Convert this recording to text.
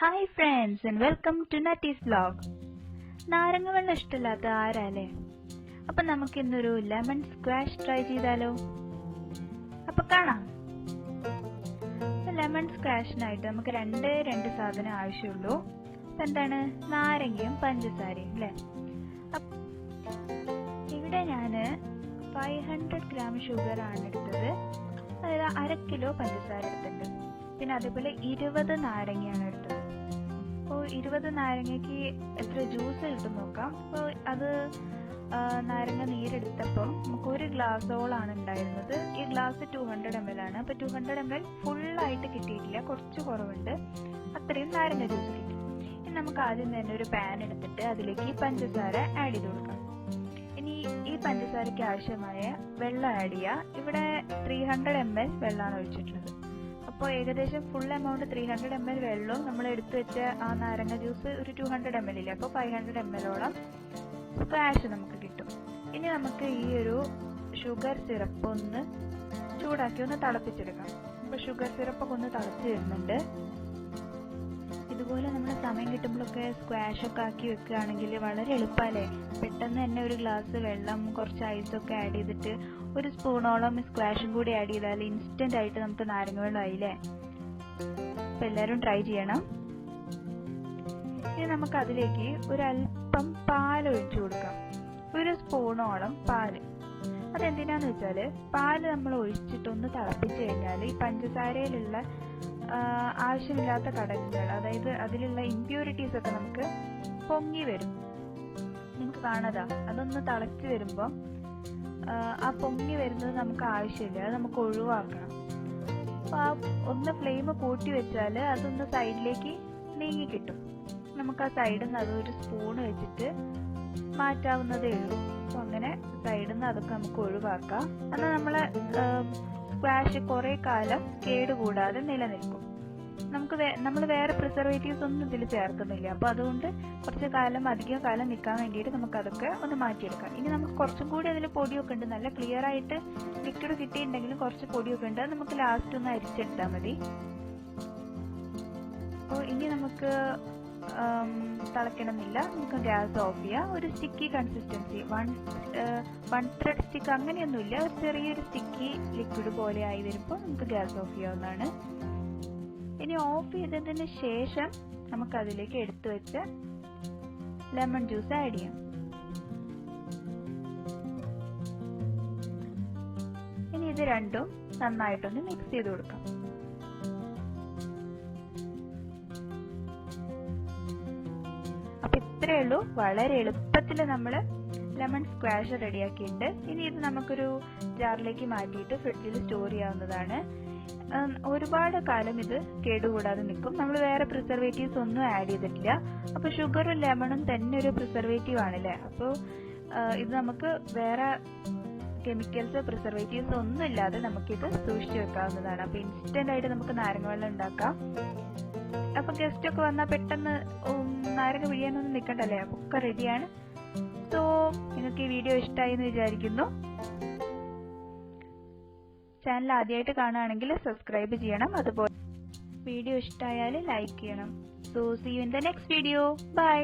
Hi friends and welcome to Nutties Blog. നാരങ്ങ വെള്ളം ഇഷ്ടമില്ലാത്ത ആരാലേ? അപ്പൊ നമുക്ക് ഇന്നൊരു ലെമൺ സ്ക്വാഷ് ട്രൈ ചെയ്താലോ? അപ്പൊ കാണാം. ലെമൺ സ്ക്വാഷിനായിട്ട് നമുക്ക് രണ്ട് സാധനം ആവശ്യമുള്ളൂ. എന്താണ്? നാരങ്ങയും പഞ്ചസാരയും അല്ലേ? ഇവിടെ ഞാൻ 500 gram ഷുഗർ ആണ് എടുത്തത്. അതായത് 1/2 കിലോ പഞ്ചസാര എടുത്തിട്ടുണ്ട്. പിന്നെ അതേപോലെ 20 നാരങ്ങയാണ് എടുത്തത്. അപ്പോൾ 20 നാരങ്ങയ്ക്ക് എത്ര ജ്യൂസ് കിട്ടും നോക്കാം. അപ്പോൾ അത് നാരങ്ങ നീരെടുത്തപ്പോൾ നമുക്ക് 1 ഗ്ലാസോളാണ് ഉണ്ടായിരുന്നത്. ഈ ഗ്ലാസ് 200 ml ആണ്. അപ്പോൾ 200 ml ഫുള്ളായിട്ട് കിട്ടിയിട്ടില്ല, കുറച്ച് കുറവുണ്ട്. അത്രയും നാരങ്ങ ജ്യൂസ് കിട്ടി. ഇനി നമുക്ക് ആദ്യം തന്നെ ഒരു പാൻ എടുത്തിട്ട് അതിലേക്ക് പഞ്ചസാര ആഡ് ചെയ്ത് കൊടുക്കാം. ഇനി ഈ പഞ്ചസാരയ്ക്ക് ആവശ്യമായ വെള്ളം ആഡ് ചെയ്യുക. ഇവിടെ 300 ml വെള്ളമാണ് ഒഴിച്ചിട്ടുള്ളത്. അപ്പോൾ ഏകദേശം ഫുൾ എമൗണ്ട് 300 ml വെള്ളവും നമ്മൾ എടുത്തു വെച്ച ആ നാരങ്ങ ജ്യൂസ് ഒരു 200 ml ഇല്ല. അപ്പോൾ 500 ml സ്ക്വാഷ് നമുക്ക് കിട്ടും. ഇനി നമുക്ക് ഈ ഒരു ഷുഗർ സിറപ്പ് ഒന്ന് ചൂടാക്കി ഒന്ന് തിളപ്പിച്ചെടുക്കാം. അപ്പോൾ ഷുഗർ സിറപ്പൊക്കെ ഒന്ന് തിളച്ച് വരുന്നുണ്ട്. ഇതുപോലെ നമ്മൾ സമയം കിട്ടുമ്പോഴൊക്കെ സ്ക്വാഷൊക്കെ ആക്കി വെക്കുകയാണെങ്കിൽ വളരെ എളുപ്പമല്ലേ? പെട്ടെന്ന് തന്നെ ഒരു ഗ്ലാസ് വെള്ളം കുറച്ച് ഐസൊക്കെ ആഡ് ചെയ്തിട്ട് ഒരു സ്പൂണോളം സ്ക്വാഷും കൂടി ആഡ് ചെയ്താൽ ഇൻസ്റ്റന്റ് ആയിട്ട് നമുക്ക് നാരങ്ങ വെള്ളം ആയില്ലേ? അപ്പം എല്ലാവരും ട്രൈ ചെയ്യണം. ഇനി നമുക്ക് അതിലേക്ക് ഒരല്പം പാൽ ഒഴിച്ചു കൊടുക്കാം. 1 സ്പൂണോളം പാല്. അതെന്തിനാന്ന് വെച്ചാൽ പാല് നമ്മൾ ഒഴിച്ചിട്ടൊന്ന് തിളപ്പിച്ചു കഴിഞ്ഞാൽ ഈ പഞ്ചസാരയിലുള്ള ആവശ്യമില്ലാത്ത ഘടകങ്ങൾ, അതായത് അതിലുള്ള ഇമ്പ്യൂരിറ്റീസ് ഒക്കെ നമുക്ക് പൊങ്ങി വരും. നിങ്ങൾക്ക് കാണാതാ, അതൊന്ന് തിളച്ച് വരുമ്പോൾ ആ പൊങ്ങി വരുന്നത് നമുക്ക് ആവശ്യമില്ല, അത് നമുക്ക് ഒഴിവാക്കണം. അപ്പോൾ ആ ഒന്ന് ഫ്ലെയിം കൂട്ടി വെച്ചാൽ അതൊന്ന് സൈഡിലേക്ക് നീങ്ങി കിട്ടും. നമുക്ക് ആ സൈഡിൽ നിന്ന് അതൊരു സ്പൂൺ വെച്ചിട്ട് മാറ്റാവുന്നതേ ഉള്ളൂ. അപ്പോൾ അങ്ങനെ സൈഡിൽ നിന്ന് അതൊക്കെ നമുക്ക് ഒഴിവാക്കാം. എന്നാൽ നമ്മളെ സ്ക്വാഷ് കുറേ കാലം കേടുകൂടാതെ നിലനിൽക്കും. നമ്മൾ വേറെ പ്രിസർവേറ്റീവ്സ് ഒന്നും ഇതിൽ ചേർക്കുന്നില്ല. അപ്പോൾ അതുകൊണ്ട് കുറച്ച് കാലം അധികം കാലം നിൽക്കാൻ വേണ്ടിയിട്ട് നമുക്ക് അതൊക്കെ ഒന്ന് മാറ്റിയെടുക്കാം. ഇനി നമുക്ക് കുറച്ചും കൂടി അതിൽ പൊടിയൊക്കെ ഉണ്ട്. നല്ല ക്ലിയർ ആയിട്ട് ലിക്വിഡ് കിട്ടിയിട്ടുണ്ടെങ്കിലും കുറച്ച് പൊടിയൊക്കെ ഉണ്ട്. അത് നമുക്ക് ലാസ്റ്റ് ഒന്ന് അരിച്ചെടുത്താൽ മതി. അപ്പോൾ ഇനി നമുക്ക് തിളയ്ക്കണമെന്നില്ല. നമുക്ക് ഗ്യാസ് ഓഫ് ചെയ്യാം. ഒരു sticky consistency, one thread stick അങ്ങനെയൊന്നുമില്ല, ഒരു ചെറിയൊരു സ്റ്റിക്കി ലിക്വിഡ് പോലെ ആയി വരുമ്പോൾ നമുക്ക് ഗ്യാസ് ഓഫ് ചെയ്യാവുന്നതാണ്. ഇനി ഓഫ് ചെയ്തതിന് ശേഷം നമുക്ക് അതിലേക്ക് എടുത്തു വെച്ച ലെമൺ ജ്യൂസ് ആഡ് ചെയ്യാം. ഇനി ഇത് രണ്ടും നന്നായിട്ടൊന്ന് മിക്സ് ചെയ്ത് കൊടുക്കാം. അപ്പൊ ഇത്രയേ ഉള്ളൂ. വളരെ എളുപ്പത്തിൽ നമ്മൾ ലെമൺ സ്ക്വാഷ് റെഡിയാക്കിയിട്ടുണ്ട്. ഇനി ഇത് നമുക്കൊരു ജാറിലേക്ക് മാറ്റിയിട്ട് ഫ്രിഡ്ജിൽ സ്റ്റോർ ചെയ്യാവുന്നതാണ്. ഒരുപാട് കാലം ഇത് കേടുകൂടാതെ നിൽക്കും. നമ്മൾ വേറെ പ്രിസർവേറ്റീവ്സ് ഒന്നും ആഡ് ചെയ്തിട്ടില്ല. അപ്പോൾ ഷുഗറും ലെമണും തന്നെ ഒരു പ്രിസർവേറ്റീവ് ആണല്ലേ? അപ്പോൾ ഇത് നമുക്ക് വേറെ കെമിക്കൽസ് പ്രിസർവേറ്റീവ്സ് ഒന്നും ഇല്ലാതെ നമുക്കിത് സൂക്ഷിച്ചു വെക്കാവുന്നതാണ്. അപ്പോൾ ഇൻസ്റ്റന്റ് ആയിട്ട് നമുക്ക് നാരങ്ങ വെള്ളം ഉണ്ടാക്കാം. അപ്പൊ ഗസ്റ്റ് ഒക്കെ വന്നാൽ പെട്ടെന്ന് നാരങ്ങ പിഴിയാനൊന്നും നിൽക്കണ്ടല്ലേ? അപ്പൊ ഒക്കെ റെഡിയാണ്. സോ നിങ്ങൾക്ക് ഈ വീഡിയോ ഇഷ്ടമായി എന്ന് വിചാരിക്കുന്നു. ചാനൽ ആദ്യമായിട്ട് കാണുകയാണെങ്കിൽ സബ്സ്ക്രൈബ് ചെയ്യണം. അതുപോലെ വീഡിയോ ഇഷ്ടമായാൽ ലൈക്ക് ചെയ്യണം. So see you in the next video. By.